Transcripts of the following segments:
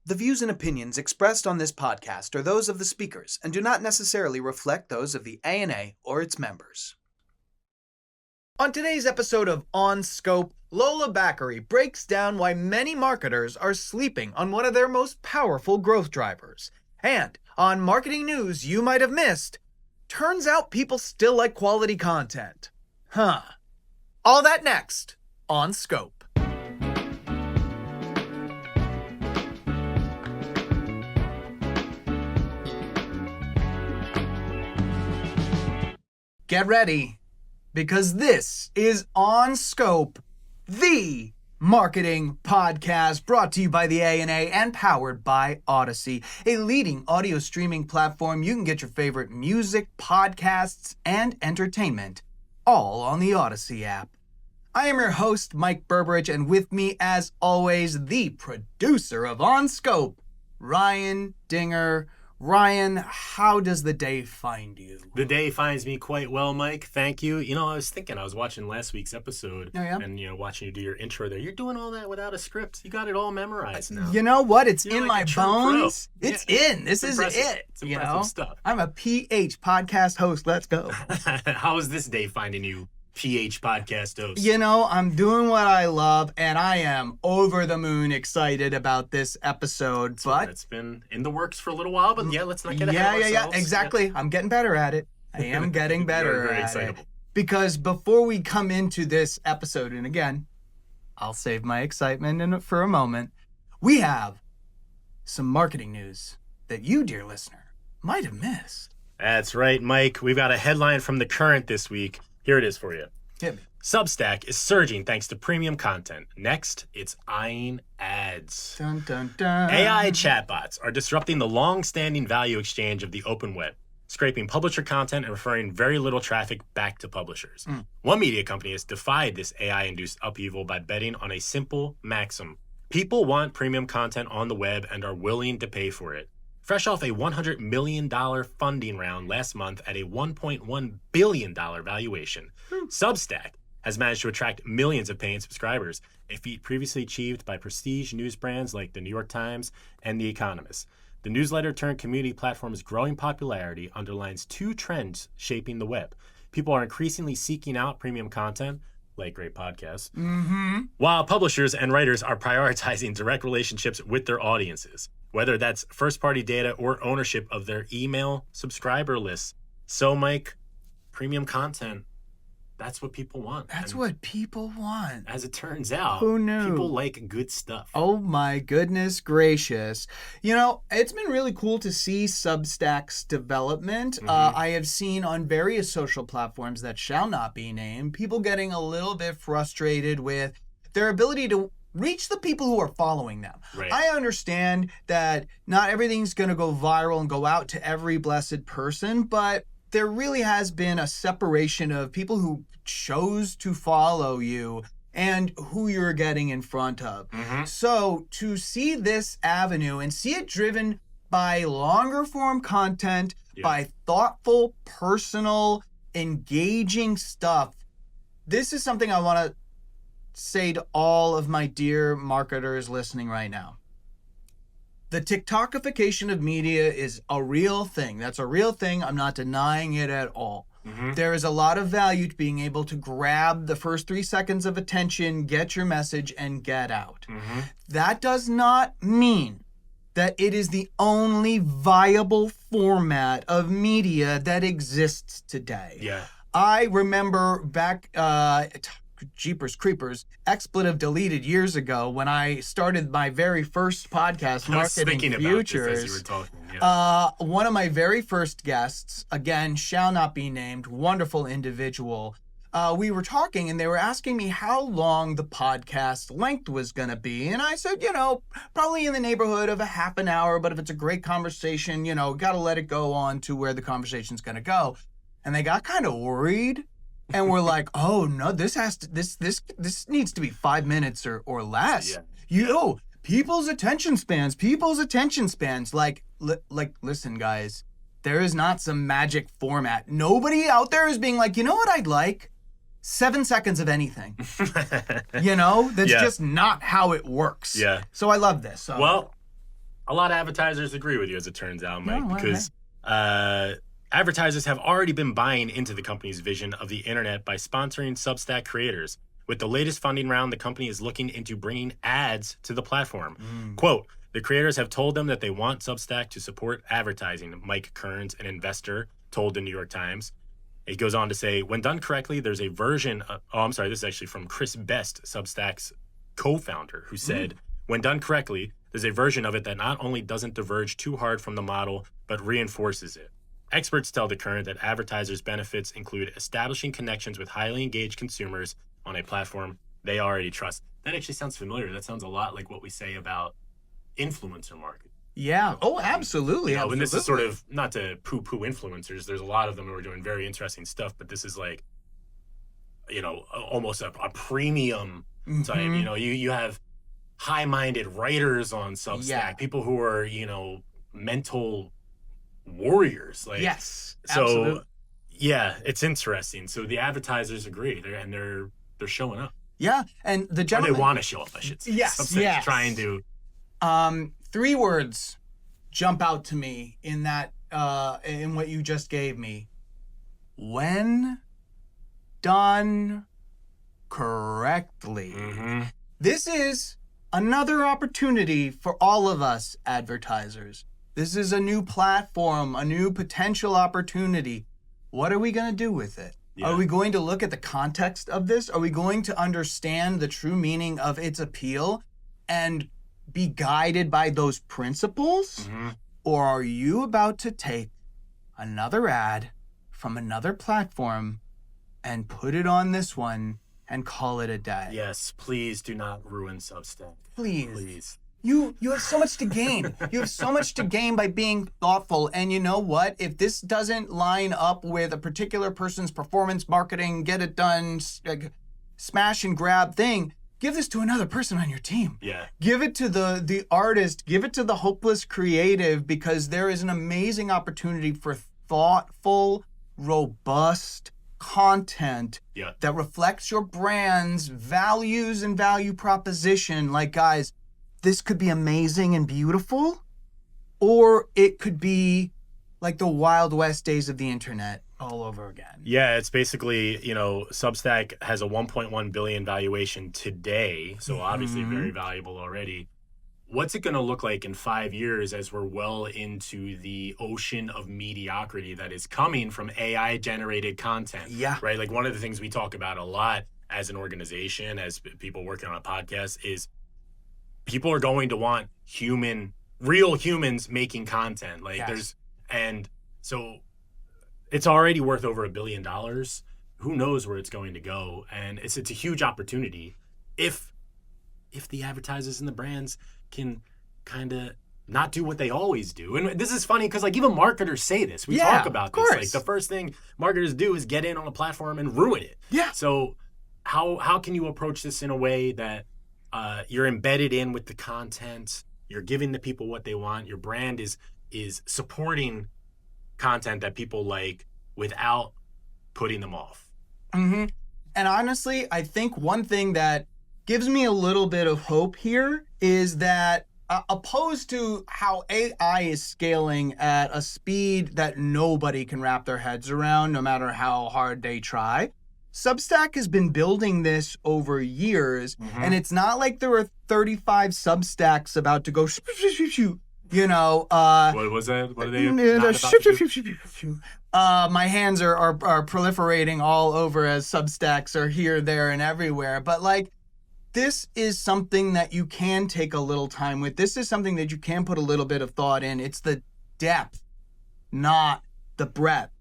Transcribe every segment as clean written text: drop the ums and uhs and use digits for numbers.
The views and opinions expressed on this podcast are those of the speakers and do not necessarily reflect those of the ANA or its members. On today's episode of On Scope, Lola Bakare breaks down why many marketers are sleeping on one of their most powerful growth drivers. And on marketing news you might have missed, turns out people still like quality content. All that next on Scope. Get ready, because this is On Scope, the marketing podcast brought to you by the ANA and powered by Odyssey, a leading audio streaming platform. You can get your favorite music, podcasts, and entertainment all on the Odyssey app. I am your host, Mike Berberich, and with me, as always, the producer of On Scope, Ryan Dinger. Ryan, how does the day find you? The day finds me quite well, Mike. Thank you. I was watching last week's episode and, watching you do your intro there. You're doing all that without a script. You got it all memorized now. You know what? It's You're in like my bones. pro. It's in. This is impressive. it. It's impressive stuff. I'm a PH podcast host. Let's go. How is this day finding you, PH podcast host? I'm doing what I love, and I am over the moon excited about this episode. But it's been in the works for a little while, but let's not get ahead of ourselves. Yeah, exactly. I'm getting better at it. I am getting better very at excitable. it. Because before we come into this episode, and again, I'll save my excitement for a moment, we have some marketing news that you, dear listener, might have missed. That's right, Mike. We've got a headline from The Current this week. Here it is for you. Hit me. Substack is surging thanks to premium content. Next, it's eyeing ads. Dun, dun, dun. AI chatbots are disrupting the long-standing value exchange of the open web, scraping publisher content and referring very little traffic back to publishers. One media company has defied this AI-induced upheaval by betting on a simple maxim. People want premium content on the web and are willing to pay for it. Fresh off a $100 million funding round last month at a $1.1 billion valuation, Substack has managed to attract millions of paying subscribers, a feat previously achieved by prestige news brands like The New York Times and The Economist. The newsletter-turned-community platform's growing popularity underlines two trends shaping the web. People are increasingly seeking out premium content, like great podcasts, while publishers and writers are prioritizing direct relationships with their audiences, whether that's first-party data or ownership of their email subscriber lists. So, Mike, premium content, that's what people want. That's what people want. As it turns out, who knew? People like good stuff. Oh my goodness gracious. It's been really cool to see Substack's development. I have seen on various social platforms that shall not be named, people getting a little bit frustrated with their ability to reach the people who are following them. Right. I understand that not everything's going to go viral and go out to every blessed person, but there really has been a separation of people who chose to follow you and who you're getting in front of. So to see this avenue and see it driven by longer form content, by thoughtful, personal, engaging stuff, this is something I want to say to all of my dear marketers listening right now. The TikTokification of media is a real thing. That's a real thing. I'm not denying it at all. There is a lot of value to being able to grab the first 3 seconds of attention, get your message, and get out. That does not mean that it is the only viable format of media that exists today. Yeah. I remember back, Jeepers Creepers, expletive deleted years ago when I started my very first podcast, Marketing Futures. As you were talking. One of my very first guests, again, shall not be named, wonderful individual. We were talking and they were asking me how long the podcast length was going to be. And I said, probably in the neighborhood of a half an hour, but if it's a great conversation, got to let it go on to where the conversation's going to go. And they got kind of worried. And we're like, oh no, this needs to be 5 minutes or less. People's attention spans. Like, listen, guys, there is not some magic format. Nobody out there is being like, you know what I'd like? 7 seconds of anything. That's just not how it works. Yeah. So I love this. So. Well, A lot of advertisers agree with you, as it turns out, Mike, No, because advertisers have already been buying into the company's vision of the internet by sponsoring Substack creators. With the latest funding round, the company is looking into bringing ads to the platform. Quote, the creators have told them that they want Substack to support advertising, Mike Kearns, an investor, told the New York Times. It goes on to say, when done correctly, there's a version of, this is actually from Chris Best, Substack's co-founder, who said, when done correctly, there's a version of it that not only doesn't diverge too hard from the model, but reinforces it. Experts tell The Current that advertisers' benefits include establishing connections with highly engaged consumers on a platform they already trust. That actually sounds familiar. That sounds a lot like what we say about influencer marketing. Yeah. Oh, absolutely. You know, absolutely. and this is sort of, not to poo-poo influencers, there's a lot of them who are doing very interesting stuff, but this is like, you know, almost a premium type. You know, you have high-minded writers on Substack, people who are, you know, mental warriors. Like, yes. So, absolutely. yeah, it's interesting. So the advertisers agree, they're showing up. Yeah, and the Or gentleman... they want to show up, I should say. Yes, Substack's yes. trying to... 3 words jump out to me in that, in what you just gave me. When done correctly. This is another opportunity for all of us advertisers. This is a new platform, a new potential opportunity. What are we going to do with it? Yeah. Are we going to look at the context of this? Are we going to understand the true meaning of its appeal and be guided by those principles? Or are you about to take another ad from another platform and put it on this one and call it a day? Yes, please do not ruin Substack. Please. You have so much to gain. You have so much to gain by being thoughtful. And you know what? If this doesn't line up with a particular person's performance marketing, get it done, smash and grab thing, give this to another person on your team. Yeah. Give it to the artist. Give it to the hopeless creative, because there is an amazing opportunity for thoughtful, robust content that reflects your brand's values and value proposition. Like, guys, this could be amazing and beautiful, or it could be like the Wild West days of the internet all over again. Yeah, it's basically, you know, Substack has a 1.1 billion valuation today, so obviously very valuable already. What's it going to look like in 5 years as we're well into the ocean of mediocrity that is coming from AI-generated content? Yeah. Right? Like, one of the things we talk about a lot as an organization, as people working on a podcast, is people are going to want real humans making content. Like, and so it's already worth over $1 billion. Who knows where it's going to go? And it's a huge opportunity if the advertisers and the brands can kind of not do what they always do. And this is funny because, like, even marketers say this. We talk about this. Like, the first thing marketers do is get in on a platform and ruin it. Yeah. So how can you approach this in a way that you're embedded in with the content, you're giving the people what they want, your brand is supporting content that people like without putting them off? And honestly, I think one thing that gives me a little bit of hope here is that opposed to how AI is scaling at a speed that nobody can wrap their heads around, no matter how hard they try, Substack has been building this over years, and it's not like there are 35 Substacks about to go you know. What was that? What are they not about to do? My hands are proliferating all over as Substacks are here, there, and everywhere. But, like, this is something that you can take a little time with. This is something that you can put a little bit of thought in. It's the depth, not the breadth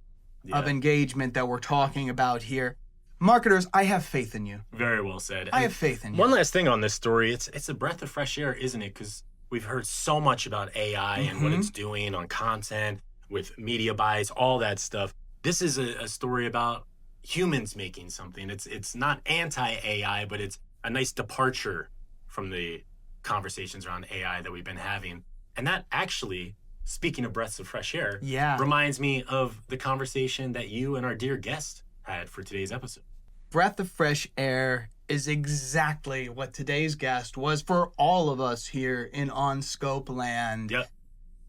of engagement that we're talking about here. Marketers, I have faith in you. Very well said. I have faith in you. One last thing on this story. It's a breath of fresh air, isn't it? Because we've heard so much about AI and what it's doing on content, with media buys, all that stuff. This is a story about humans making something. It's not anti-AI, but it's a nice departure from the conversations around AI that we've been having. And that actually, speaking of breaths of fresh air, reminds me of the conversation that you and our dear guest had for today's episode. Breath of fresh air is exactly what today's guest was for all of us here in On Scope Land. Yep.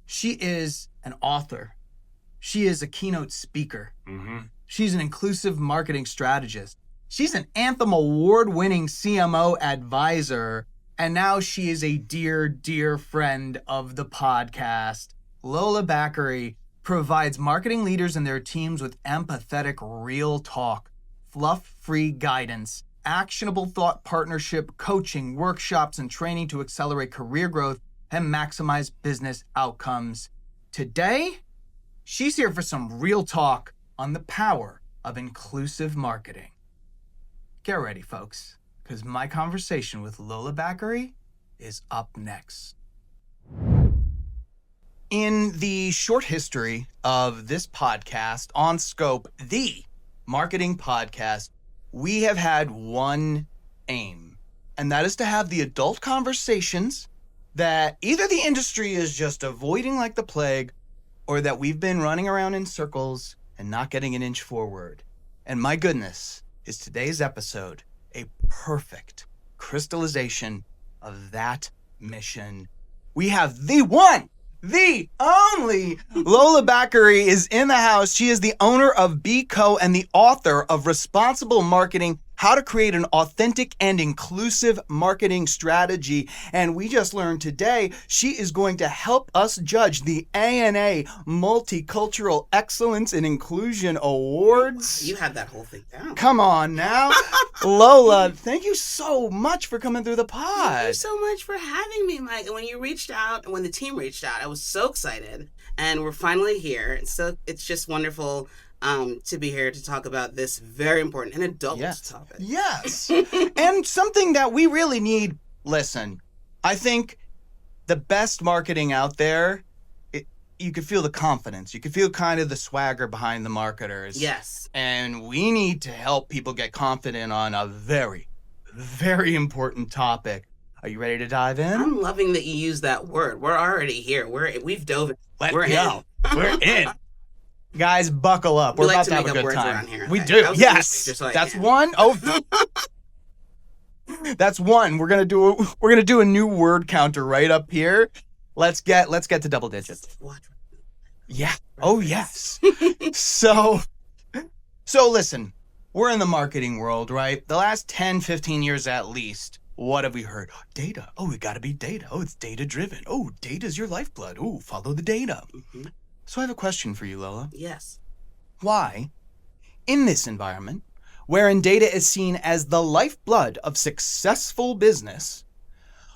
She is an author. She is a keynote speaker. Mm-hmm. She's an inclusive marketing strategist. She's an Anthem Award-winning CMO advisor. And now she is a dear, dear friend of the podcast. Lola Bakare provides marketing leaders and their teams with empathetic, real talk, fluff-free guidance, actionable thought partnership, coaching, workshops, and training to accelerate career growth and maximize business outcomes. Today, she's here for some real talk on the power of inclusive marketing. Get ready, folks, because my conversation with Lola Bakare is up next. In the short history of this podcast, On Scope, the marketing podcast, we have had one aim, and that is to have the adult conversations that either the industry is just avoiding like the plague, or that we've been running around in circles and not getting an inch forward. And my goodness, is today's episode a perfect crystallization of that mission. We have the one, the only Lola Bakare is in the house. She is the owner of B.Co. and the author of Responsible Marketing, How to Create an Authentic and Inclusive Marketing Strategy. And we just learned today she is going to help us judge the ANA Multicultural Excellence and Inclusion Awards. You had that whole thing down. Come on now. Lola, thank you so much for coming through the pod. Thank you so much for having me, Mike. And when you reached out, and when the team reached out, I was so excited. And we're finally here. So it's just wonderful to be here to talk about this very important and adult topic. Yes. And something that we really need. Listen, I think the best marketing out there, you could feel the confidence. You could feel kind of the swagger behind the marketers. Yes. And we need to help people get confident on a very, very important topic. Are you ready to dive in? I'm loving that you use that word. We're already here. We've dove in. We're in. We're in. Guys, buckle up. We're about to have a good time. We do. Yes. That's one. Oh, that's one. We're gonna do a new word counter right up here. Let's get to double digits. Yeah. Oh yes. So listen, we're in the marketing world, right? The last 10, 15 years at least. What have we heard? Data. Oh, it got to be data. Oh, it's data driven. Oh, data's your lifeblood. Oh, follow the data. Mm-hmm. So I have a question for you, Lola. Yes. Why, in this environment, wherein data is seen as the lifeblood of successful business,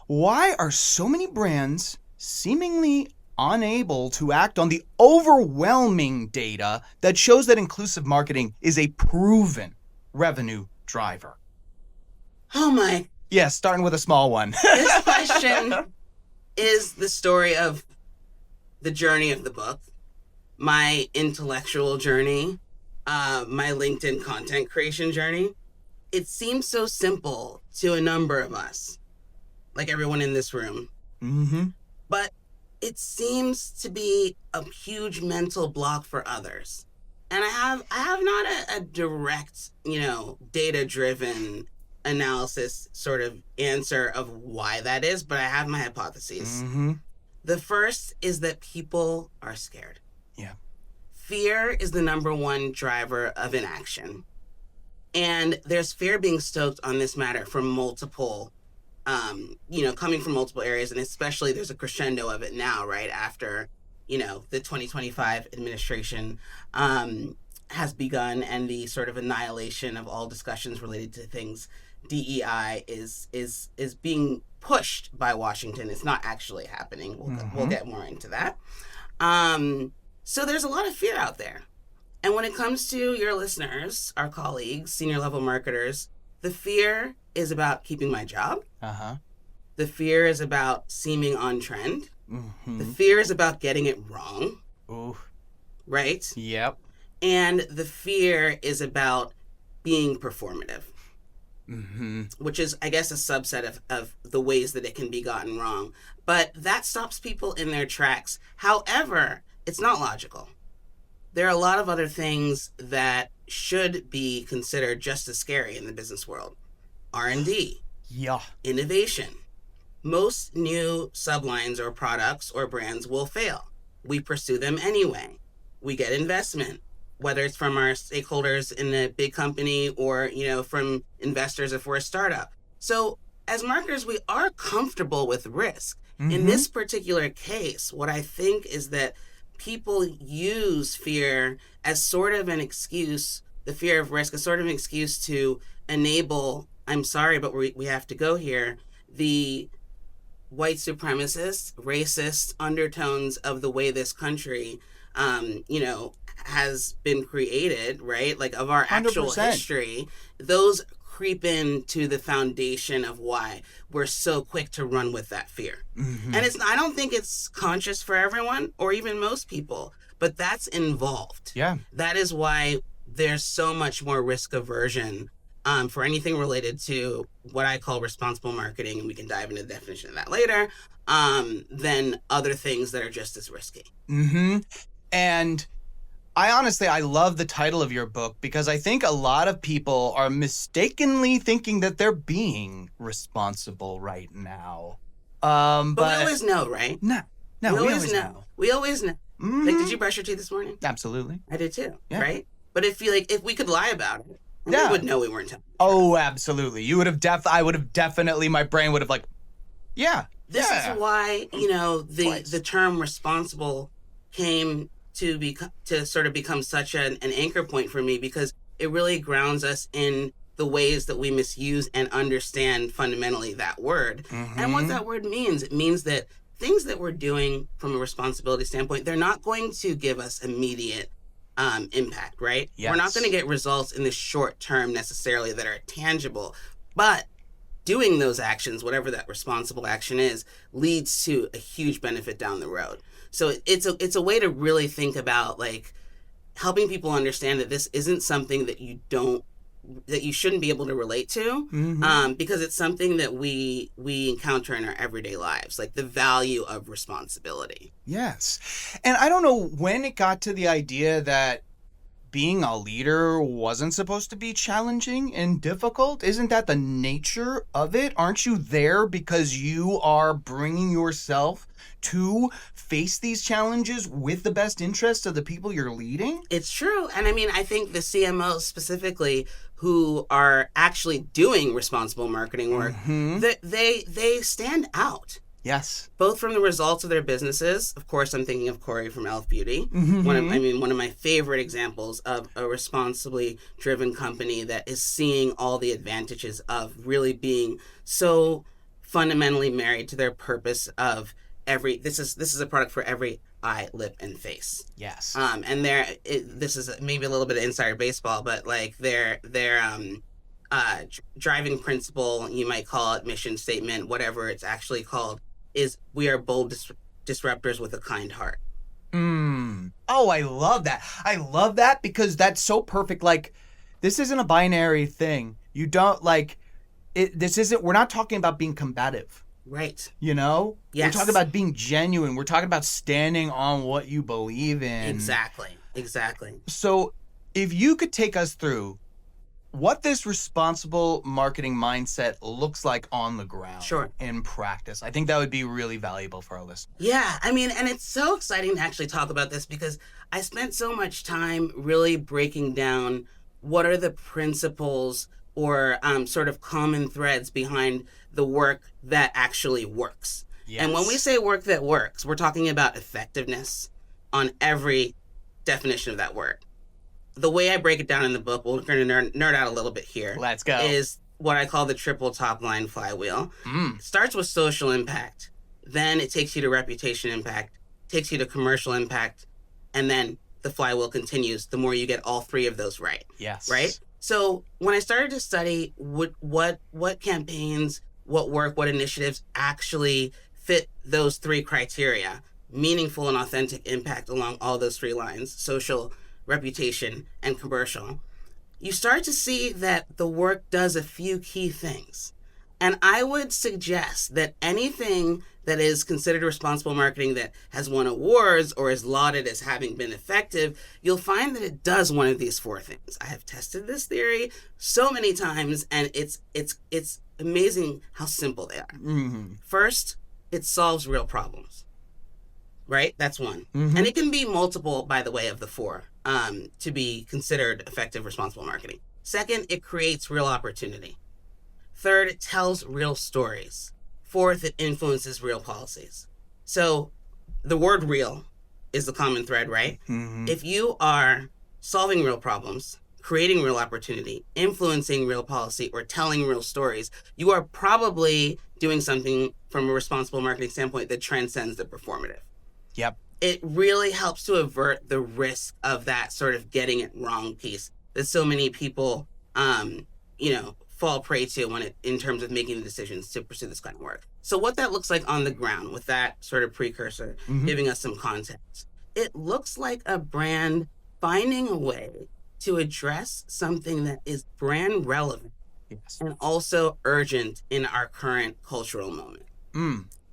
why are so many brands seemingly unable to act on the overwhelming data that shows that inclusive marketing is a proven revenue driver? Oh my. Yeah, starting with a small one. This question is the story of the journey of the book, my intellectual journey, my LinkedIn content creation journey. It seems so simple to a number of us, like everyone in this room. Mm-hmm. But it seems to be a huge mental block for others. And I have not a direct, data-driven analysis sort of answer of why that is, but I have my hypotheses. Mm-hmm. The first is that people are scared. Yeah. Fear is the number one driver of inaction. And there's fear being stoked on this matter from multiple, coming from multiple areas. And especially there's a crescendo of it now, right? After, the 2025 administration has begun and the sort of annihilation of all discussions related to things DEI is being pushed by Washington. It's not actually happening. We'll get more into that. So there's a lot of fear out there. And when it comes to your listeners, our colleagues, senior level marketers, the fear is about keeping my job. Uh-huh. The fear is about seeming on trend. Mm-hmm. The fear is about getting it wrong. Ooh. Right? Yep. And the fear is about being performative. Mm-hmm. Which is, I guess, a subset of the ways that it can be gotten wrong. But that stops people in their tracks. However, it's not logical. There are a lot of other things that should be considered just as scary in the business world. R&D, Yeah. innovation. Most new sublines or products or brands will fail. We pursue them anyway. We get investment, whether it's from our stakeholders in a big company or, from investors if we're a startup. So as marketers, we are comfortable with risk. In this particular case, what I think is that people use fear as sort of an excuse, the fear of risk, as sort of an excuse to enable, I'm sorry, but we have to go here, the white supremacist, racist undertones of the way this country, has been created, right? Like of our actual 100%. history, those creep into the foundation of why we're so quick to run with that fear. And I don't think it's conscious for everyone or even most people, but that's involved. Yeah. That is why there's so much more risk aversion for anything related to what I call responsible marketing, and we can dive into the definition of that later, than other things that are just as risky. And I love the title of your book because I think a lot of people are mistakenly thinking that they're being responsible right now. But we always know, right? No, we always know. We always know. Like, did you brush your teeth this morning? Absolutely. I did too, Yeah. Right? But if we could lie about it, we would know we weren't telling. Oh, absolutely. You would have I would have definitely, my brain would have This is why, the term responsible came to sort of become such an anchor point for me, because it really grounds us in the ways that we misuse and understand fundamentally that word. And what that word means, it means that things that we're doing from a responsibility standpoint, they're not going to give us immediate impact, right? Yes. We're not going to get results in the short term necessarily that are tangible, but doing those actions, whatever that responsible action is, leads to a huge benefit down the road. So it's a way to really think about like helping people understand that this isn't something that you shouldn't be able to relate to, because it's something that we encounter in our everyday lives, like the value of responsibility. Yes. And I don't know when it got to the idea that being a leader wasn't supposed to be challenging and difficult. Isn't that the nature of it? Aren't you there because you are bringing yourself to face these challenges with the best interests of the people you're leading? It's true. And I mean, I think the CMOs specifically who are actually doing responsible marketing work, they stand out. Yes. Both from the results of their businesses. Of course, I'm thinking of Corey from Elf Beauty. One of my favorite examples of a responsibly driven company that is seeing all the advantages of really being so fundamentally married to their purpose of this is a product for every eye, lip, and face. Yes. And this is maybe a little bit of insider baseball, but like their driving principle, you might call it mission statement, whatever it's actually called, is we are bold disruptors with a kind heart. Oh, I love that. I love that because that's so perfect. Like, this isn't a binary thing. You don't like it. We're not talking about being combative. Right. Yes. We're talking about being genuine. We're talking about standing on what you believe in. Exactly. So if you could take us through what this responsible marketing mindset looks like on the ground. Sure. In practice, I think that would be really valuable for our listeners. Yeah. I mean, and it's so exciting to actually talk about this because I spent so much time really breaking down what are the principles or sort of common threads behind the work that actually works. Yes. And when we say work that works, we're talking about effectiveness on every definition of that word. The way I break it down in the book, we're going to nerd out a little bit here. Let's go. Is what I call the triple top line flywheel. It starts with social impact. Then it takes you to reputation impact, takes you to commercial impact, and then the flywheel continues the more you get all three of those right. Yes. Right? So when I started to study what campaigns, what work, what initiatives actually fit those three criteria, meaningful and authentic impact along all those three lines, social, reputation, and commercial, you start to see that the work does a few key things. And I would suggest that anything that is considered responsible marketing that has won awards or is lauded as having been effective, you'll find that it does one of these 4 things. I have tested this theory so many times, and it's amazing how simple they are. Mm-hmm. First, it solves real problems, right? That's one. Mm-hmm. And it can be multiple, by the way, of the 4 to be considered effective responsible marketing. Second, it creates real opportunity. Third, it tells real stories. Fourth, it influences real policies. So the word real is the common thread, right? Mm-hmm. If you are solving real problems, creating real opportunity, influencing real policy, or telling real stories, you are probably doing something from a responsible marketing standpoint that transcends the performative. Yep. It really helps to avert the risk of that sort of getting it wrong piece that so many people, fall prey to in terms of making the decisions to pursue this kind of work. So what that looks like on the ground with that sort of precursor, giving us some context, it looks like a brand finding a way to address something that is brand relevant and also urgent in our current cultural moment.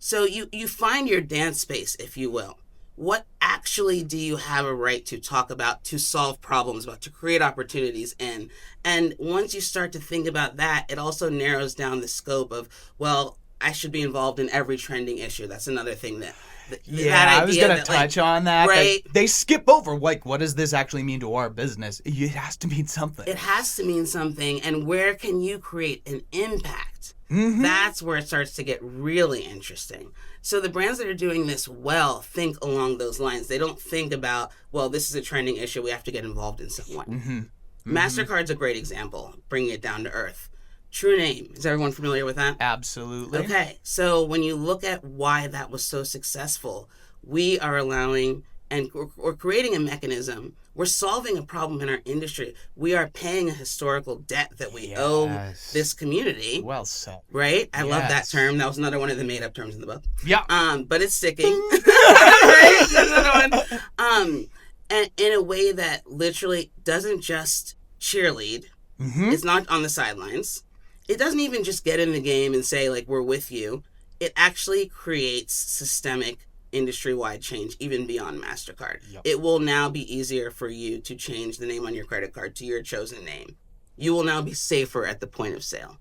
So you find your dance space, if you will. What actually do you have a right to talk about, to solve problems about, to create opportunities in? And once you start to think about that, it also narrows down the scope of, well, I should be involved in every trending issue. That's another thing that I was going to touch on that. Right? They skip over, like, what does this actually mean to our business? It has to mean something. It has to mean something. And where can you create an impact? Mm-hmm. That's where it starts to get really interesting. So the brands that are doing this well think along those lines. They don't think about, well, this is a trending issue, we have to get involved in some way. MasterCard's a great example, bringing it down to earth. True Name, is everyone familiar with that? Absolutely. Okay, so when you look at why that was so successful, we are allowing and we're creating a mechanism. We're solving a problem in our industry. We are paying a historical debt that we owe this community. Well said. Right? I love that term. That was another one of the made-up terms in the book. Yeah. But it's sticking. Right? That's another one. And in a way that literally doesn't just cheerlead. It's not on the sidelines. It doesn't even just get in the game and say, like, we're with you. It actually creates systemic industry-wide change, even beyond MasterCard. It will now be easier for you to change the name on your credit card to your chosen name. You will now be safer at the point of sale.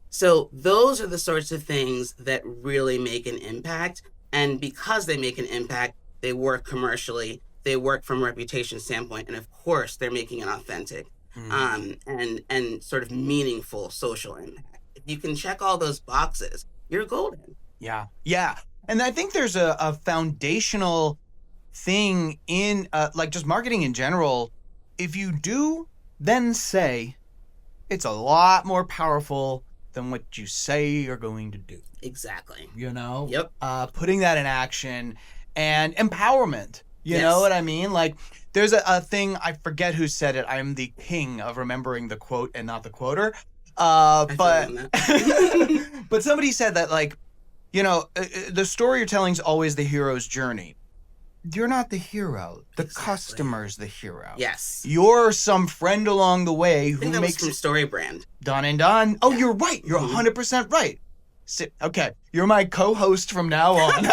So those are the sorts of things that really make an impact. And because they make an impact, they work commercially, they work from a reputation standpoint, and of course, they're making an authentic and sort of meaningful social impact. If you can check all those boxes, you're golden. Yeah. And I think there's a foundational thing in just marketing in general. If you do, then say, it's a lot more powerful than what you say you're going to do. Exactly. Yep. Putting that in action and empowerment. You know what I mean? Like, there's a thing, I forget who said it. I'm the king of remembering the quote and not the quoter. But somebody said that, like, the story you're telling is always the hero's journey. You're not the hero. The customer's the hero. Yes. You're some friend along the way who makes makes from Story Brand. Done and done. Oh, you're right. You're 100% right. Okay, you're my co-host from now on.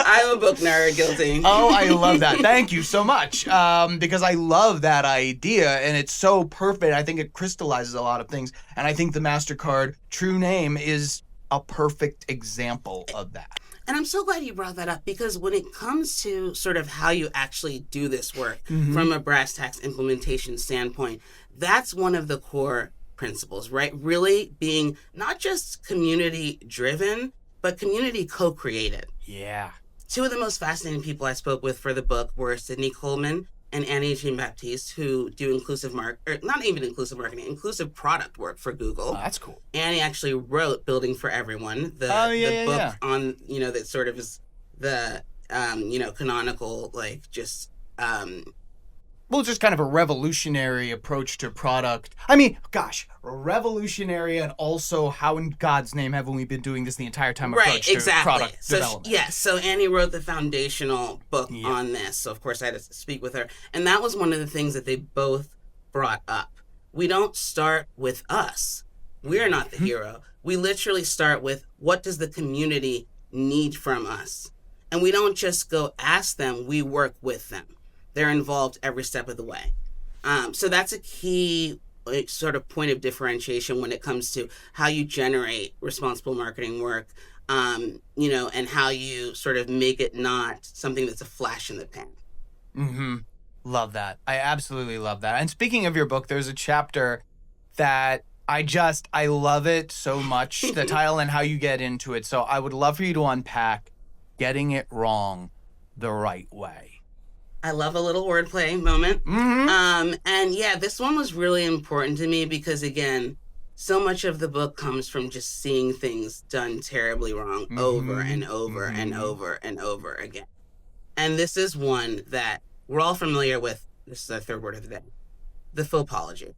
I'm a book nerd, guilty. Oh, I love that. Thank you so much. Because I love that idea, and it's so perfect. I think it crystallizes a lot of things, and I think the MasterCard True Name is a perfect example of that. And I'm so glad you brought that up, because when it comes to sort of how you actually do this work from a brass tacks implementation standpoint, that's one of the core principles, right? Really being not just community driven, but community co-created. Yeah. Two of the most fascinating people I spoke with for the book were Sydney Coleman and Annie Jean-Baptiste, who do inclusive product work for Google. Oh, that's cool. Annie actually wrote Building for Everyone, the book on, that sort of is the, canonical, like, just... Well, it's just kind of a revolutionary approach to product. I mean, gosh, revolutionary, and also how in God's name haven't we been doing this the entire time approach to product development? So Annie wrote the foundational book on this. So, of course, I had to speak with her. And that was one of the things that they both brought up. We don't start with us. We're not the hero. We literally start with, what does the community need from us? And we don't just go ask them, we work with them. They're involved every step of the way. So that's a key sort of point of differentiation when it comes to how you generate responsible marketing work, you know, and how you sort of make it not something that's a flash in the pan. Mm-hmm. Love that. I absolutely love that. And speaking of your book, there's a chapter that I love it so much, the title and how you get into it. So I would love for you to unpack getting it wrong the right way. I love a little wordplay moment. Mm-hmm. And yeah, this one was really important to me because, again, so much of the book comes from just seeing things done terribly wrong over and over and over and over again. And this is one that we're all familiar with. This is our third word of the day. The faux apology.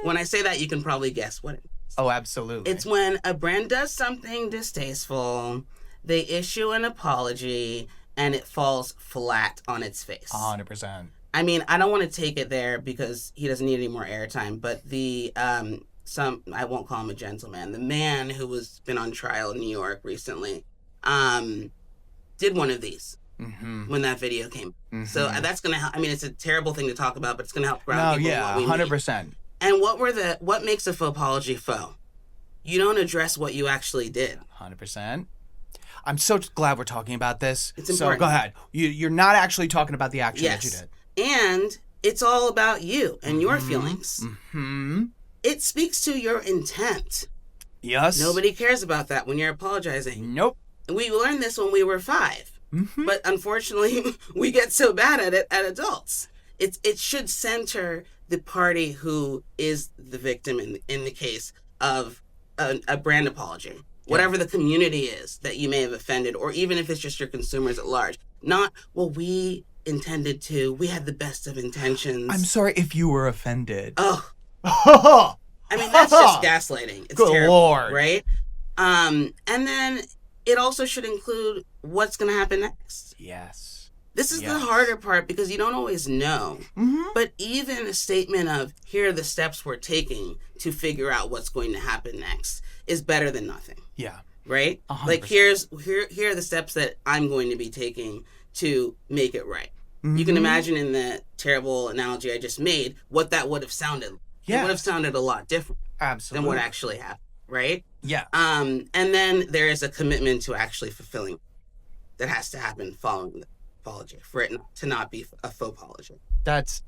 When I say that, you can probably guess what it is. Oh, absolutely. It's when a brand does something distasteful, they issue an apology, and it falls flat on its face. 100%. I mean, I don't want to take it there because he doesn't need any more airtime, but I won't call him a gentleman, the man who was been on trial in New York recently, did one of these when that video came. So that's going to help. I mean, it's a terrible thing to talk about, but it's going to help ground people in what we 100%. need. And what makes a faux apology faux? You don't address what you actually did. 100%. I'm so glad we're talking about this. It's important. So go ahead. You're not actually talking about the action that you did. And it's all about you and your feelings. It speaks to your intent. Yes. Nobody cares about that when you're apologizing. Nope. We learned this when we were 5. But unfortunately, we get so bad at it at adults. It should center the party who is the victim in the case of a brand apology. Whatever the community is that you may have offended, or even if it's just your consumers at large. Not, well, we intended to, we had the best of intentions. I'm sorry if you were offended. Oh. I mean, that's just gaslighting. It's Good terrible, Lord. right? And then it also should include what's going to happen next. Yes. This is the harder part because you don't always know. But even a statement of, here are the steps we're taking to figure out what's going to happen next is better than nothing. Yeah. Right? 100%. Like, here are the steps that I'm going to be taking to make it right. You can imagine in the terrible analogy I just made what that would have sounded like. It would have sounded a lot different than what actually happened, right? Yeah. And then there is a commitment to actually fulfilling that has to happen following the apology for it to not be a faux apology.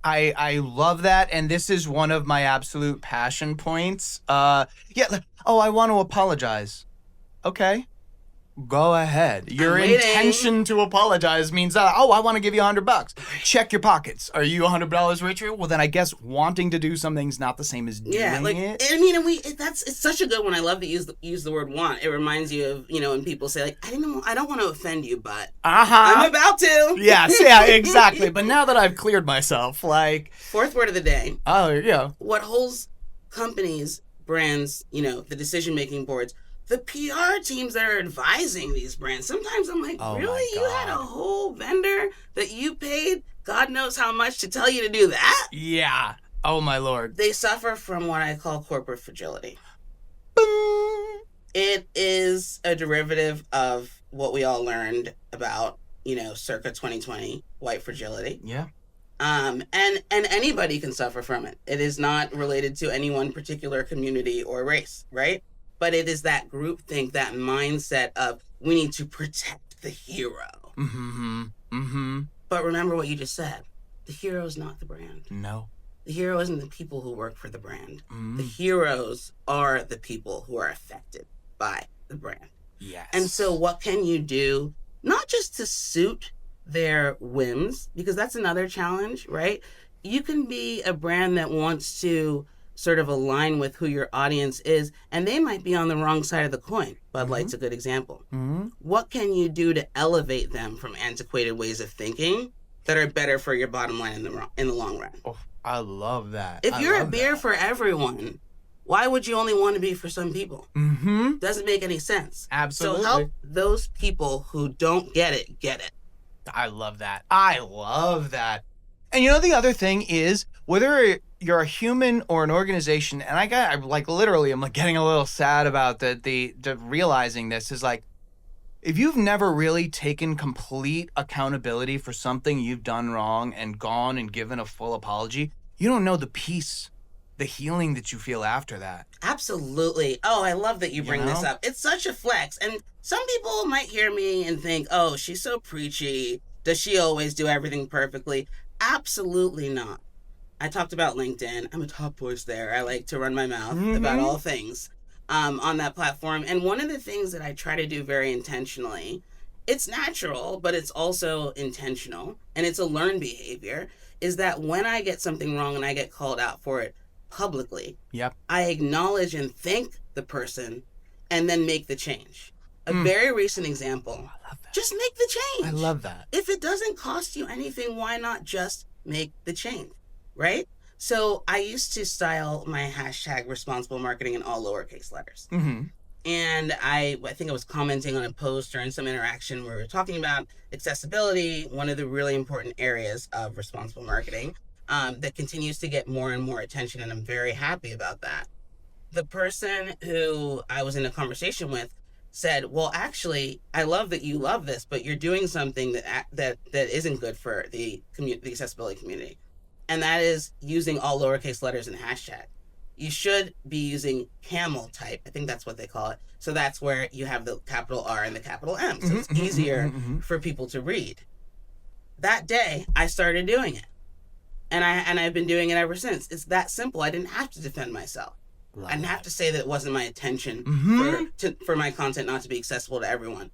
I love that, and this is one of my absolute passion points. I want to apologize. Okay. Go ahead. Your intention to apologize means, I want to give you $100. Check your pockets. Are you $100 richer? Well, then I guess wanting to do something's not the same as doing it. I mean, it's such a good one. I love to use the word want. It reminds you of, when people say, like, I don't want to offend you, but I'm about to. Yes, yeah, exactly. But now that I've cleared myself, like. Fourth word of the day. Oh, yeah. What holds companies, brands, the decision-making boards, the PR teams that are advising these brands. Sometimes I'm like, really? You had a whole vendor that you paid God knows how much to tell you to do that? Yeah. Oh, my Lord. They suffer from what I call corporate fragility. Boom. It is a derivative of what we all learned about, circa 2020, white fragility. Yeah. And anybody can suffer from it. It is not related to any one particular community or race, right? But it is that groupthink, that mindset of, we need to protect the hero. But remember what you just said. The hero is not the brand. No. The hero isn't the people who work for the brand. The heroes are the people who are affected by the brand. Yes. And so what can you do, not just to suit their whims, because that's another challenge, right? You can be a brand that wants to sort of align with who your audience is, and they might be on the wrong side of the coin. Bud Light's a good example. What can you do to elevate them from antiquated ways of thinking that are better for your bottom line in the long run? Oh, I love that. If you're a beer for everyone, why would you only want to be for some people? Doesn't make any sense. Absolutely. So help those people who don't get it, get it. I love that. I love that. And the other thing is, whether you're a human or an organization, and I'm like literally, I'm like getting a little sad about the realizing this is like, if you've never really taken complete accountability for something you've done wrong and gone and given a full apology, you don't know the peace, the healing that you feel after that. Absolutely. Oh, I love that you bring this know? up. It's such a flex. And some people might hear me and think, oh, she's so preachy. Does she always do everything perfectly? Absolutely not. I talked about LinkedIn. I'm a top voice there. I like to run my mouth about all things on that platform. And one of the things that I try to do very intentionally, it's natural, but it's also intentional, and it's a learned behavior, is that when I get something wrong and I get called out for it publicly, Yep. I acknowledge and thank the person and then make the change. A very recent example, I love that. just make the change. I love that. If it doesn't cost you anything, why not just make the change, right? So I used to style my hashtag responsible marketing in all lowercase letters. Mm-hmm. And I think I was commenting on a post or in some interaction where we were talking about accessibility, one of the really important areas of responsible marketing that continues to get more and more attention. And I'm very happy about that. The person who I was in a conversation with said, well, actually, I love that you love this, but you're doing something that isn't good for the accessibility community. And that is using all lowercase letters in a hashtag. You should be using camel type. I think that's what they call it. So that's where you have the capital R and the capital M. So it's easier for people to read. That day, I started doing it. And I've been doing it ever since. It's that simple. I didn't have to defend myself. I didn't have to say that it wasn't my intention for my content not to be accessible to everyone.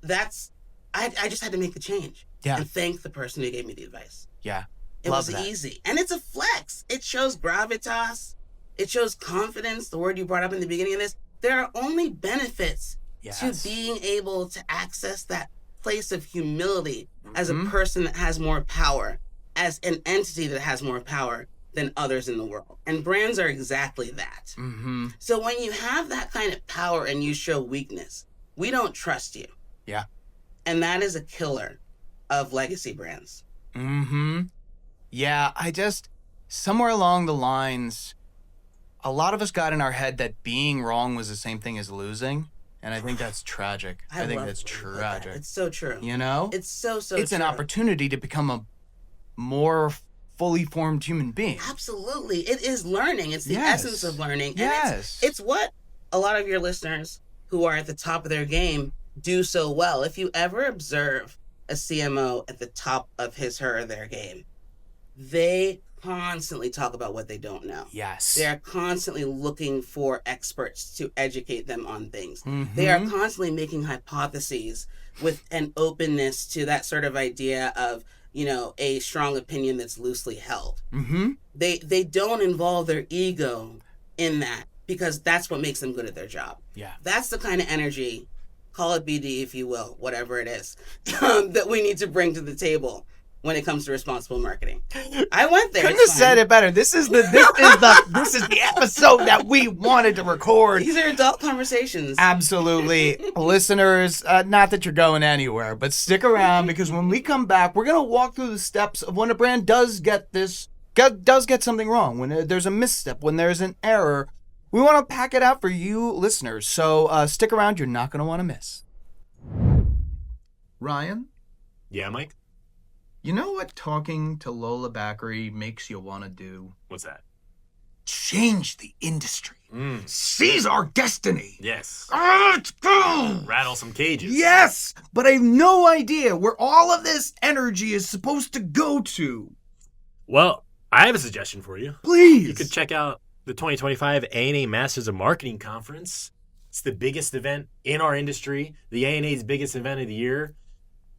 I just had to make the change. Yeah. And thank the person who gave me the advice. Yeah. It was easy. And it's a flex. It shows gravitas. It shows confidence, the word you brought up in the beginning of this. There are only benefits to being able to access that place of humility as a person that has more power, as an entity that has more power than others in the world. And brands are exactly that. So when you have that kind of power and you show weakness, we don't trust you. Yeah. And that is a killer of legacy brands. Yeah, somewhere along the lines, a lot of us got in our head that being wrong was the same thing as losing. And I think that's tragic. I think that's tragic. It's so true. You know? It's so It's true. an opportunity to become a more fully formed human being. Absolutely. It is learning. It's the essence of learning. And it's what a lot of your listeners who are at the top of their game do so well. If you ever observe a CMO at the top of his, her, or their game, they constantly talk about what they don't know. Yes. They are constantly looking for experts to educate them on things. They are constantly making hypotheses with an openness to that sort of idea of, a strong opinion that's loosely held. They don't involve their ego in that because that's what makes them good at their job. Yeah. That's the kind of energy, call it BD if you will, whatever it is, that we need to bring to the table when it comes to responsible marketing. I went there. Couldn't have said it better. This is the episode that we wanted to record. These are adult conversations. Absolutely. Listeners, not that you're going anywhere, but stick around because when we come back, we're going to walk through the steps of when a brand does get something wrong, when there's a misstep, when there's an error. We want to pack it out for you listeners. So stick around. You're not going to want to miss. Ryan? Yeah, Mike? You know what talking to Lola Bakare makes you want to do? What's that? Change the industry. Seize our destiny. Yes. Let's go. Rattle some cages. Yes, but I have no idea where all of this energy is supposed to go to. Well, I have a suggestion for you. Please. You could check out the 2025 A&A Masters of Marketing Conference. It's the biggest event in our industry, the A&A's biggest event of the year.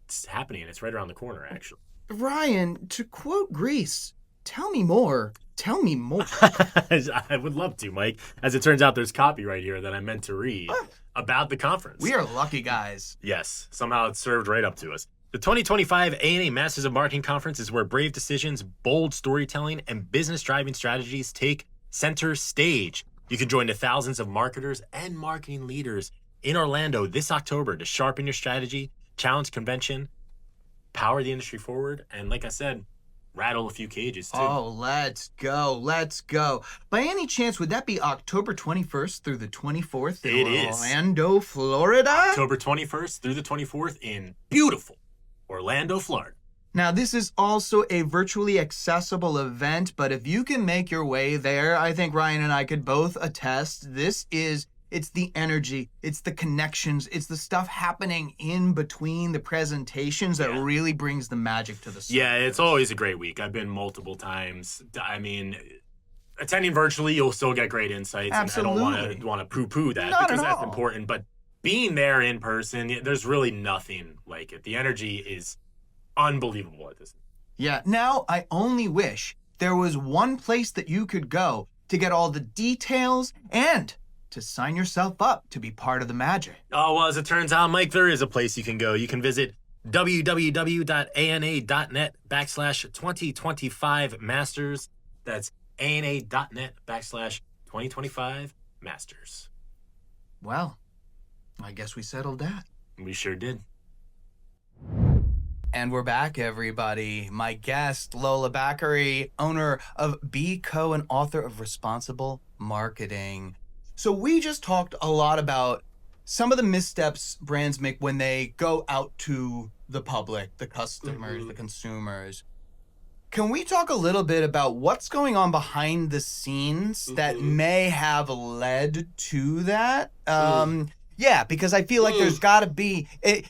It's happening. It's right around the corner, actually. Ryan, to quote Grease, tell me more. Tell me more. I would love to, Mike. As it turns out, there's copyright here that I meant to read about the conference. We are lucky guys. Yes. Somehow it's served right up to us. The 2025 A&A Masters of Marketing Conference is where brave decisions, bold storytelling, and business-driving strategies take center stage. You can join the thousands of marketers and marketing leaders in Orlando this October to sharpen your strategy, challenge convention, power the industry forward, and like I said, rattle a few cages too. Oh, let's go. Let's go. By any chance, would that be October 21st through the 24th in It is. Orlando, Florida? October 21st through the 24th in beautiful Orlando, Florida. Now, this is also a virtually accessible event, but if you can make your way there, I think Ryan and I could both attest, it's the energy, it's the connections, it's the stuff happening in between the presentations that really brings the magic to the surface. Yeah, it's always a great week. I've been multiple times. I mean, attending virtually, you'll still get great insights. Absolutely. And I don't want to poo-poo that Not because at that's all. important. But being there in person, there's really nothing like it. The energy is unbelievable at this. Yeah, now I only wish there was one place that you could go to get all the details and to sign yourself up to be part of the magic. Oh, well, as it turns out, Mike, there is a place you can go. You can visit www.ana.net/2025masters. That's ana.net/2025masters. Well, I guess we settled that. We sure did. And we're back, everybody. My guest, Lola Bakare, owner of B Co. and author of Responsible Marketing. So we just talked a lot about some of the missteps brands make when they go out to the public, the customers, the consumers. Can we talk a little bit about what's going on behind the scenes that may have led to that? Yeah, because I feel like there's got to be,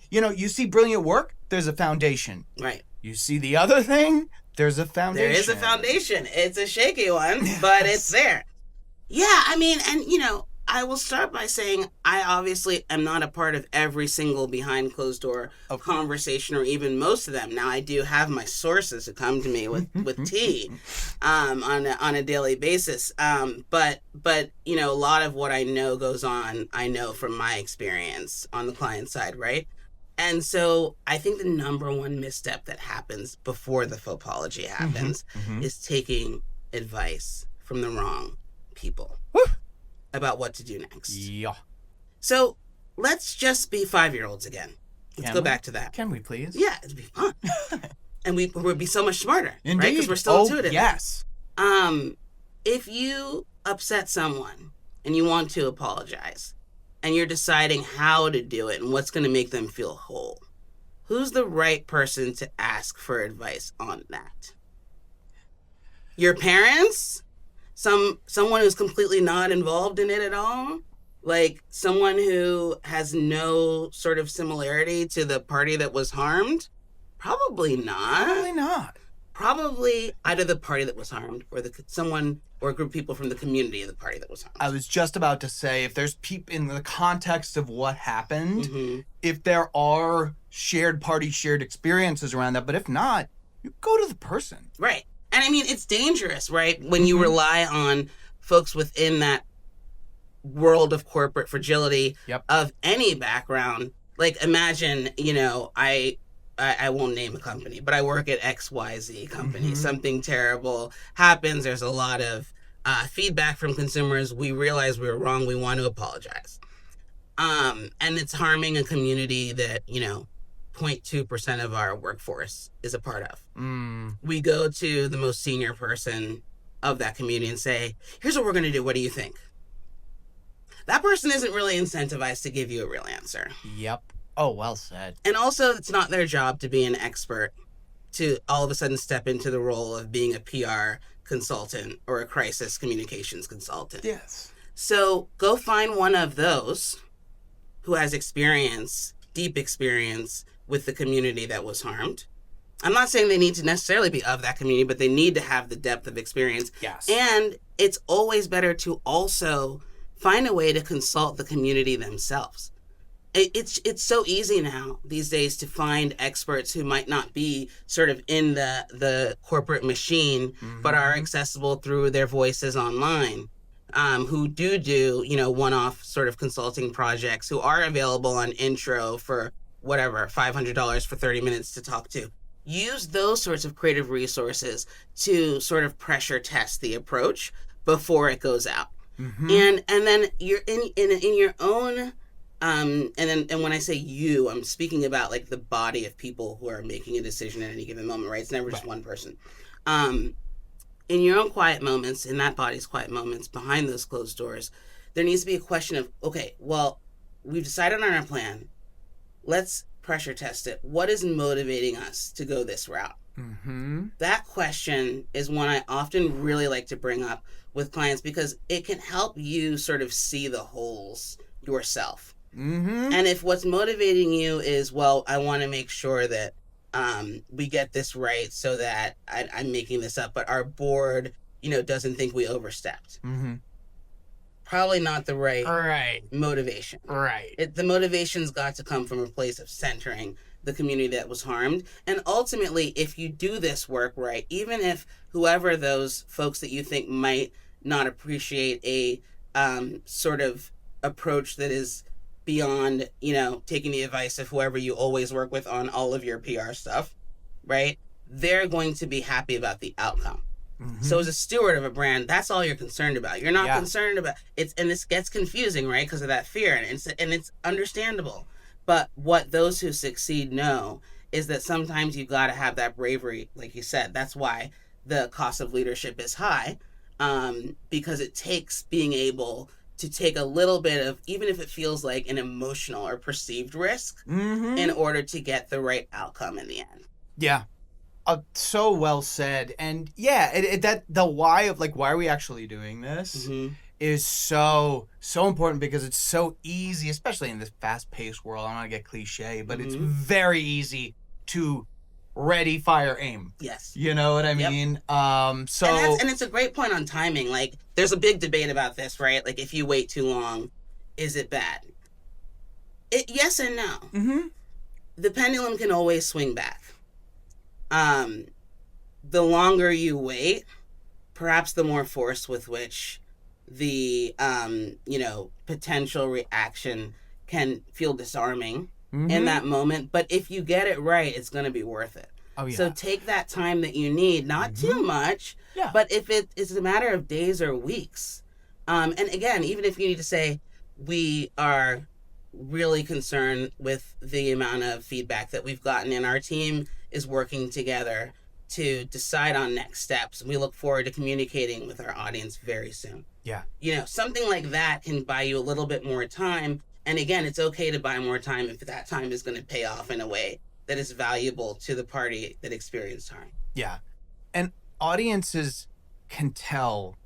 you see brilliant work, there's a foundation. Right. You see the other thing, there's a foundation. There is a foundation. It's a shaky one, but it's there. Yeah, I mean, and I will start by saying I obviously am not a part of every single behind closed door conversation, or even most of them. Now, I do have my sources who come to me with tea on a daily basis. But a lot of what I know goes on, I know from my experience on the client side, right? And so I think the number one misstep that happens before the faux apology happens is taking advice from the wrong people about what to do next. Yeah. So let's just be 5-year-olds again. Let's go back to that. Can we please? Yeah, it'd be fun. And we'd be so much smarter, Indeed. right? Because we're still intuitive. Yes. If you upset someone and you want to apologize, and you're deciding how to do it and what's going to make them feel whole, who's the right person to ask for advice on that? Your parents? Someone who's completely not involved in it at all? Like someone who has no sort of similarity to the party that was harmed? Probably not. Probably not. Probably either the party that was harmed or someone or a group of people from the community of the party that was harmed. I was just about to say, if there's people in the context of what happened, if there are shared experiences around that, but if not, you go to the person. Right. And I mean, it's dangerous, right? When you rely on folks within that world of corporate fragility of any background. Like imagine, I won't name a company, but I work at XYZ company. Something terrible happens. There's a lot of feedback from consumers. We realize we were wrong. We want to apologize. And it's harming a community that, 0.2% of our workforce is a part of. We go to the most senior person of that community and say, here's what we're going to do. What do you think? That person isn't really incentivized to give you a real answer. Yep. Oh, well said. And also, it's not their job to be an expert, to all of a sudden step into the role of being a PR consultant or a crisis communications consultant. Yes. So go find one of those who has experience, deep experience with the community that was harmed. I'm not saying they need to necessarily be of that community, but they need to have the depth of experience. Yes. And it's always better to also find a way to consult the community themselves. It's so easy now these days to find experts who might not be sort of in the corporate machine, but are accessible through their voices online, who do one-off sort of consulting projects, who are available on intro for whatever, $500 for 30 minutes to talk to. Use those sorts of creative resources to sort of pressure test the approach before it goes out. And then you're in your own and when I say you, I'm speaking about like the body of people who are making a decision at any given moment, right? It's never just one person. In your own quiet moments, in that body's quiet moments, behind those closed doors, there needs to be a question of, okay, well, we've decided on our plan. Let's pressure test it. What is motivating us to go this route? Mm-hmm. That question is one I often really like to bring up with clients because it can help you sort of see the holes yourself. Mm-hmm. And if what's motivating you is, well, I want to make sure that we get this right so that I'm making this up, but our board, doesn't think we overstepped. Mm-hmm. Probably not the right Right. motivation. Right. The motivation's got to come from a place of centering the community that was harmed. And ultimately, if you do this work right, even if whoever those folks that you think might not appreciate a sort of approach that is beyond, taking the advice of whoever you always work with on all of your PR stuff, right? They're going to be happy about the outcome. Mm-hmm. So as a steward of a brand, that's all you're concerned about. You're not concerned about it, and this gets confusing, right? Because of that fear, and it's understandable. But what those who succeed know is that sometimes you got to have that bravery, like you said. That's why the cost of leadership is high, because it takes being able to take a little bit of, even if it feels like an emotional or perceived risk, Mm-hmm. in order to get the right outcome in the end. Yeah. So well said. And yeah, that the why of why are we actually doing this Mm-hmm. is so important because it's so easy, especially in this fast-paced world. I don't want to get cliche, but it's very easy to ready, fire, aim. Yes. You know what I Yep. mean? And it's a great point on timing. There's a big debate about this, right? If you wait too long, is it bad? Yes and no. Mm-hmm. The pendulum can always swing back. The longer you wait, perhaps the more force with which the, potential reaction can feel disarming in that moment. But if you get it right, it's going to be worth it. Oh, yeah. So take that time that you need, not too much, Yeah. but if it is a matter of days or weeks. And again, even if you need to say, we are really concerned with the amount of feedback that we've gotten, and our team is working together to decide on next steps. We look forward to communicating with our audience very soon. Yeah. Something like that can buy you a little bit more time. And again, it's okay to buy more time if that time is going to pay off in a way that is valuable to the party that experienced harm. Yeah. And audiences can tell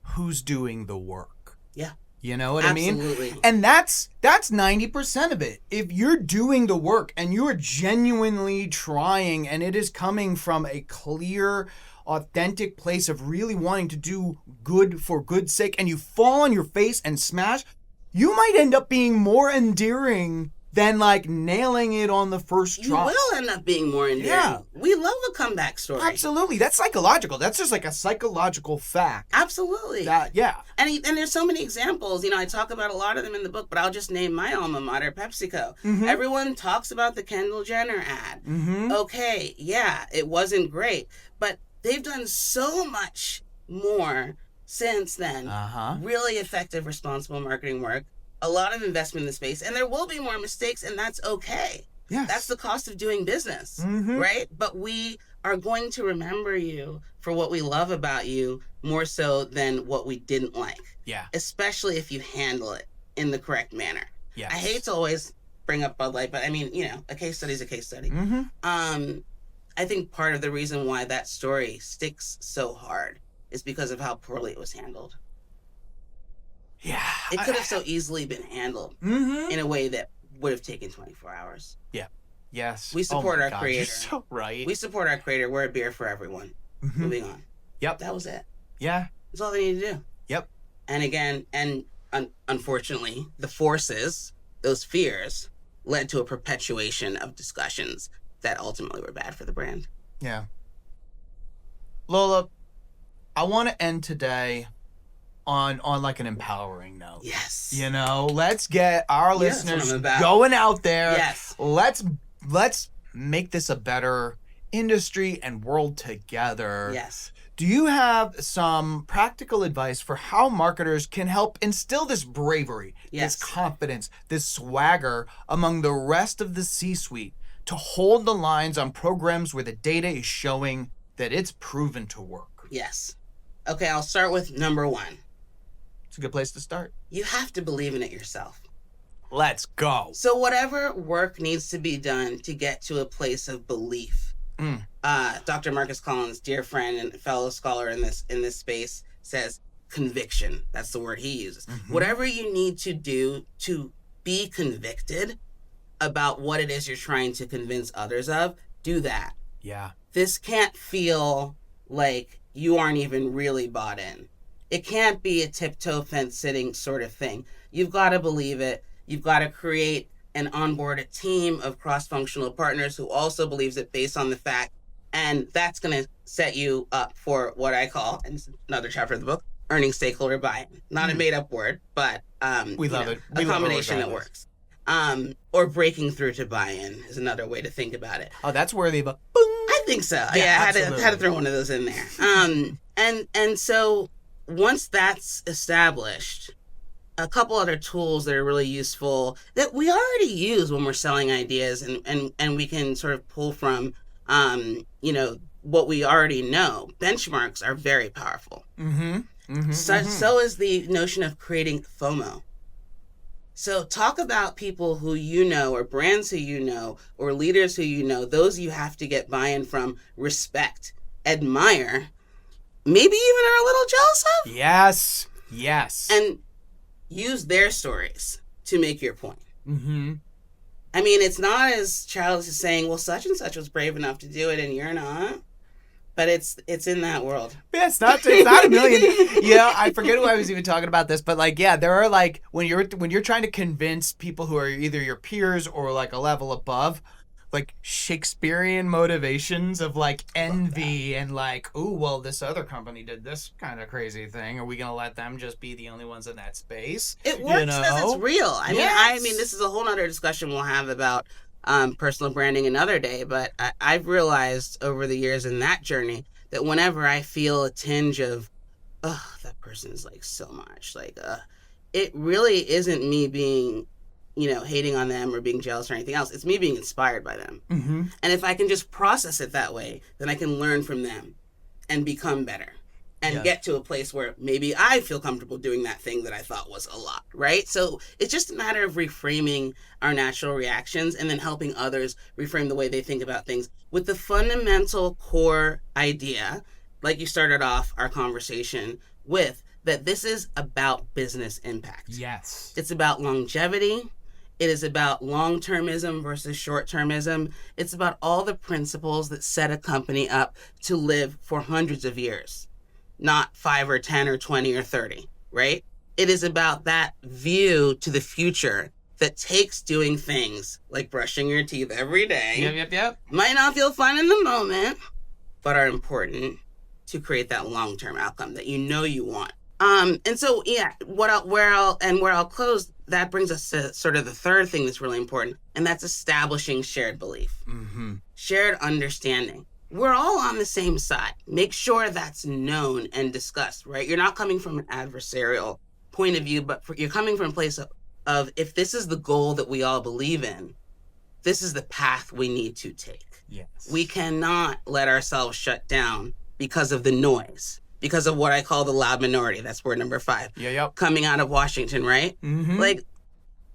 who's doing the work. Yeah. You know what I mean? Absolutely. And that's 90% of it. If you're doing the work and you are genuinely trying and it is coming from a clear, authentic place of really wanting to do good for good's sake, and you fall on your face and smash, you might end up being more endearing than nailing it on the first You try. will end up being more endearing. Yeah. We love a comeback story. Absolutely. That's psychological. That's just a psychological fact. Absolutely. Yeah. And there's so many examples. I talk about a lot of them in the book, but I'll just name my alma mater, PepsiCo. Mhm. Everyone talks about the Kendall Jenner ad. Mm-hmm. Okay, yeah, it wasn't great, but they've done so much more since then. Uh-huh. Really effective, responsible marketing work. A lot of investment in the space, and there will be more mistakes, and that's okay. Yes. That's the cost of doing business, Mhm. right? But we are going to remember you for what we love about you more so than what we didn't like, Yeah. especially if you handle it in the correct manner. Yes. I hate to always bring up Bud Light, but I mean, a case study is a case study. Mm-hmm. I think part of the reason why that story sticks so hard is because of how poorly it was handled. Yeah. It could have so easily been handled Mm-hmm. in a way that would have taken 24 hours. Yes. We support my our God, creator. You're so right. We support our creator. We're a beer for everyone. Mhm. Moving on. Yep. That was it. Yeah. That's all they need to do. Yep. And again, unfortunately, the forces, those fears, led to a perpetuation of discussions that ultimately were bad for the brand. Yeah. Lola, I want to end today on an empowering note. Yes. Let's get our Yeah, that's what listeners I'm about. going out there. Yes. Let's make this a better industry and world together. Yes. Do you have some practical advice for how marketers can help instill this bravery, Yes. this confidence, this swagger among the rest of the C-suite to hold the lines on programs where the data is showing that it's proven to work. Yes. Okay, I'll start with number one. It's a good place to start. You have to believe in it yourself. Let's go. So whatever work needs to be done to get to a place of belief. Dr. Marcus Collins, dear friend and fellow scholar in this space, says conviction. That's the word he uses. Whatever you need to do to be convicted about what it is you're trying to convince others of, do that. Yeah. This can't feel like you aren't even really bought in. It can't be a tiptoe fence sitting sort of thing. You've got to believe it. You've got to create and onboard a team of cross-functional partners who also believes it based on the fact, and that's going to set you up for what I call, and it's another chapter of the book, earning stakeholder buy-in. Not a made-up word, but we love it. A combination that works. Or breaking through to buy-in is another way to think about it. Oh, that's worthy of a boom. I think so. Yeah, I had to throw one of those in there. And so once that's established, a couple other tools that are really useful that we already use when we're selling ideas and we can sort of pull from, what we already know. Benchmarks are very powerful. So is the notion of creating FOMO. So talk about people who you know, or brands who you know, or leaders who you know, those you have to get buy-in from, respect, admire, maybe even are a little jealous of. Yes. And use their stories to make your point. I mean, it's not as childish as saying, well, such and such was brave enough to do it and you're not. But it's in that world. Yeah, it's not a million. Yeah, I forget who I was even talking about this, but there are when you're trying to convince people who are either your peers or a level above, Shakespearean motivations of envy and ooh, well, this other company did this kind of crazy thing. Are we gonna let them just be the only ones in that space? It works because it's real. I mean, this is a whole other discussion we'll have about personal branding another day, but I've realized over the years in that journey that whenever I feel a tinge of, that person is so much, it really isn't me being, hating on them or being jealous or anything else. It's me being inspired by them. And if I can just process it that way, then I can learn from them and become better and get to a place where maybe I feel comfortable doing that thing that I thought was a lot, right? So it's just a matter of reframing our natural reactions and then helping others reframe the way they think about things with the fundamental core idea, like you started off our conversation with, that this is about business impact. Yes. It's about longevity. It is about long-termism versus short-termism. It's about all the principles that set a company up to live for hundreds of years. Not 5 or 10 or 20 or 30, right? It is about that view to the future that takes doing things like brushing your teeth every day. Yep. Might not feel fun in the moment, but are important to create that long-term outcome that you want. And so, where I'll close, that brings us to sort of the third thing that's really important, and that's establishing shared belief, shared understanding. We're all on the same side. Make sure that's known and discussed, right? You're not coming from an adversarial point of view, but you're coming from a place of if this is the goal that we all believe in, this is the path we need to take. Yes. We cannot let ourselves shut down because of the noise, because of what I call the loud minority. That's word number 5. Yep. Coming out of Washington, right?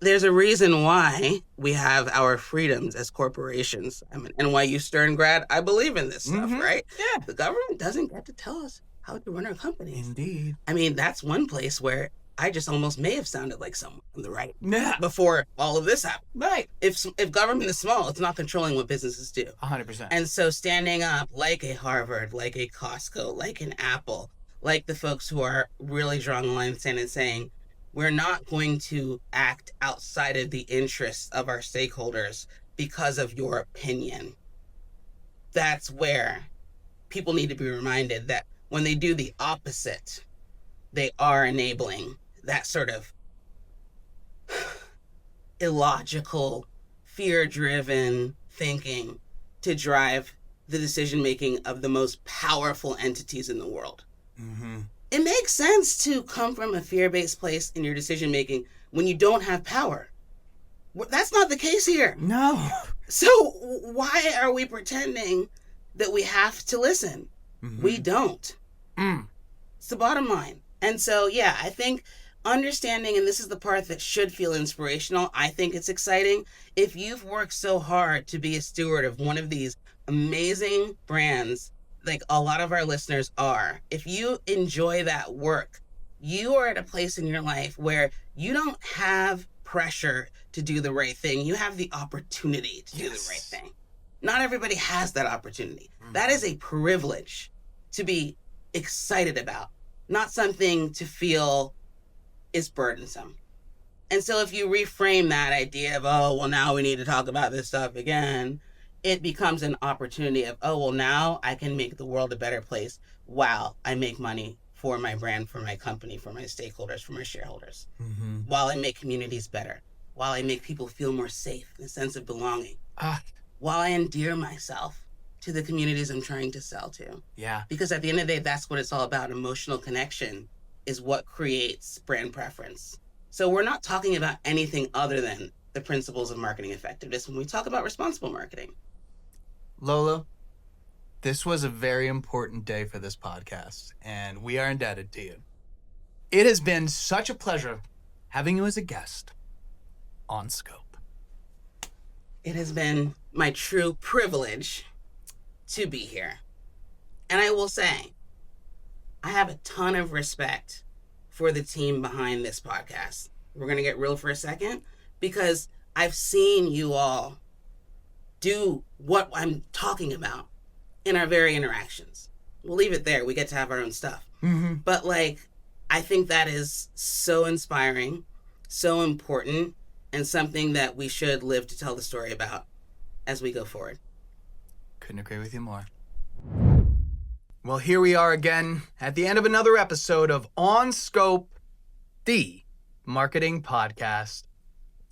There's a reason why we have our freedoms as corporations. I'm an NYU Stern grad. I believe in this stuff, right? Yeah. The government doesn't get to tell us how to run our companies. Indeed. I mean, that's one place where I just almost may have sounded like someone on the right Yeah. before all of this happened. Right. If government is small, it's not controlling what businesses do. 100%. And so standing up like a Harvard, like a Costco, like an Apple, like the folks who are really drawing the line in the sand and saying, we're not going to act outside of the interests of our stakeholders because of your opinion. That's where people need to be reminded that when they do the opposite, they are enabling that sort of illogical, fear-driven thinking to drive the decision-making of the most powerful entities in the world. It makes sense to come from a fear-based place in your decision-making when you don't have power. That's not the case here. No. So why are we pretending that we have to listen. We don't. It's the bottom line. And so, yeah, I think understanding, and this is the part that should feel inspirational, I think it's exciting. If you've worked so hard to be a steward of one of these amazing brands, like a lot of our listeners are, if you enjoy that work, you are at a place in your life where you don't have pressure to do the right thing. You have the opportunity to do the right thing. Not everybody has that opportunity. That is a privilege to be excited about, not something to feel is burdensome. And so if you reframe that idea of, oh, well, now we need to talk about this stuff again, it becomes an opportunity of, oh, well, now I can make the world a better place while I make money for my brand, for my company, for my stakeholders, for my shareholders, while I make communities better, while I make people feel more safe in a sense of belonging, while I endear myself to the communities I'm trying to sell to. Yeah. Because at the end of the day, that's what it's all about. Emotional connection is what creates brand preference. So we're not talking about anything other than the principles of marketing effectiveness when we talk about responsible marketing. Lola, this was a very important day for this podcast, and we are indebted to you. It has been such a pleasure having you as a guest on Scope. It has been my true privilege to be here. And I will say, I have a ton of respect for the team behind this podcast. We're going to get real for a second, because I've seen you all do what I'm talking about in our very interactions. We'll leave it there. We get to have our own stuff. But I think that is so inspiring, so important, and something that we should live to tell the story about as we go forward. Couldn't agree with you more. Well, here we are again at the end of another episode of On Scope, the marketing podcast.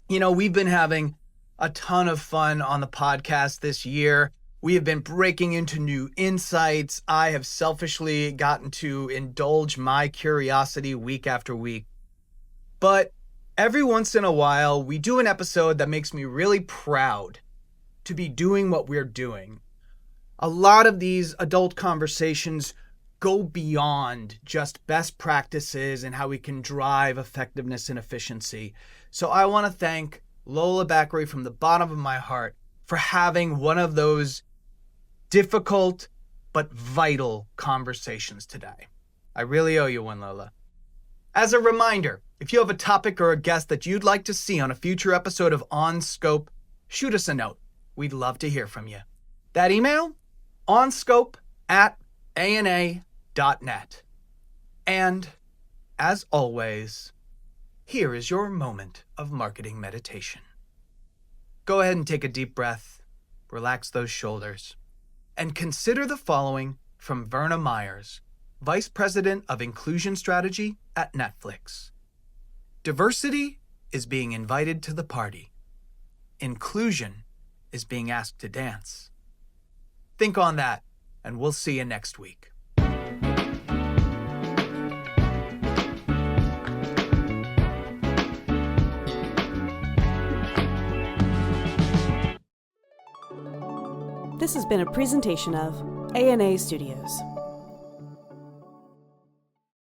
You know, we've been having a ton of fun on the podcast this year. We have been breaking into new insights. I have selfishly gotten to indulge my curiosity week after week. But every once in a while, we do an episode that makes me really proud to be doing what we're doing. A lot of these adult conversations go beyond just best practices and how we can drive effectiveness and efficiency. So I want to thank Lola Bakare from the bottom of my heart for having one of those difficult but vital conversations today. I really owe you one, Lola. As a reminder, if you have a topic or a guest that you'd like to see on a future episode of On Scope, shoot us a note. We'd love to hear from you. That email? onscope@ana.net. And, as always, here is your moment of marketing meditation. Go ahead and take a deep breath, relax those shoulders, and consider the following from Verna Myers, Vice President of Inclusion Strategy at Netflix. Diversity is being invited to the party. Inclusion is being asked to dance. Think on that, and we'll see you next week. This has been a presentation of ANA Studios.